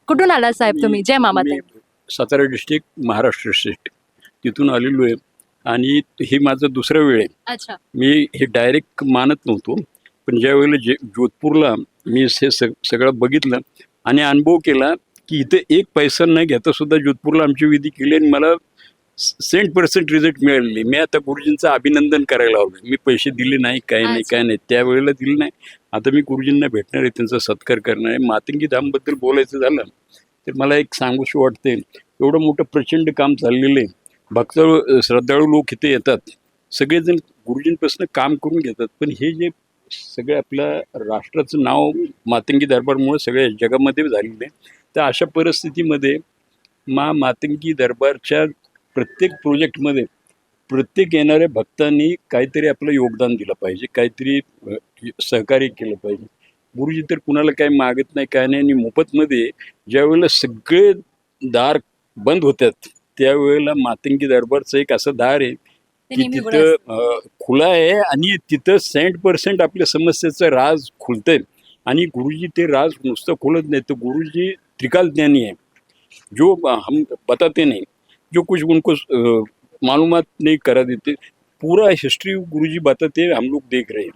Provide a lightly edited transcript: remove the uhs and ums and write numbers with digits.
कुठून आला साहेब तुम्ही? जय मी मामाताई. सातारा डिस्ट्रिक्ट, महाराष्ट्र स्टेट तिथून आलेलो आहे. आणि हे माझं दुसरं वेळ आहे. अच्छा. मी हे डायरेक्ट मानत नव्हतो, पण ज्या वेळेला जोधपूरला मी हे सगळं बघितलं आणि अनुभव केला की इथे एक पैसा न घेता सुद्धा जोधपूरला आमची विधी केली आणि मला 100% रिझल्ट मिळालेले. मी आता गुरुजींचं अभिनंदन करायला हवं. मी पैसे दिले नाही, काय नाही, काय नाही, त्यावेळेला दिले नाही. आता मी गुरुजींना भेटणार आहे, त्यांचा सत्कार करणार आहे. मातंगी धामबद्दल बोलायचं झालं तर मला एक सांगूशी वाटते, एवढं मोठं प्रचंड काम चाललेलं आहे. भक्त श्रद्धाळू लोक इथे येतात, सगळेजण गुरुजींपासून काम करून घेतात. पण हे जे सगळे आपल्या राष्ट्राचं नाव मातंगी दरबारमुळे सगळ्या जगामध्ये झालेलं आहे. तर अशा परिस्थितीमध्ये मातंगी दरबारच्या प्रत्येक प्रोजेक्टमध्ये प्रत्येक येणाऱ्या भक्तांनी काहीतरी आपलं योगदान दिलं पाहिजे, काहीतरी सहकार्य केलं पाहिजे. गुरुजी तर कुणाला काही मागत नाही, काय नाही. आणि मोफतमध्ये ज्यावेळेला सगळे दार बंद होतात त्यावेळेला मातंगी दरबारचं एक असं दार आहे की तिथं खुला आहे आणि तिथं 100% आपल्या समस्येचं राज खुलतंय. आणि गुरुजी ते राज नुसतं खोलत नाही, तर गुरुजी त्रिकाल ज्ञानी है, जो हम बताते नहीं, जो कुछ उनको मालूमात नहीं करा देते, पूरा हिस्ट्री गुरुजी बताते हैं, हम लोग देख रहे हैं.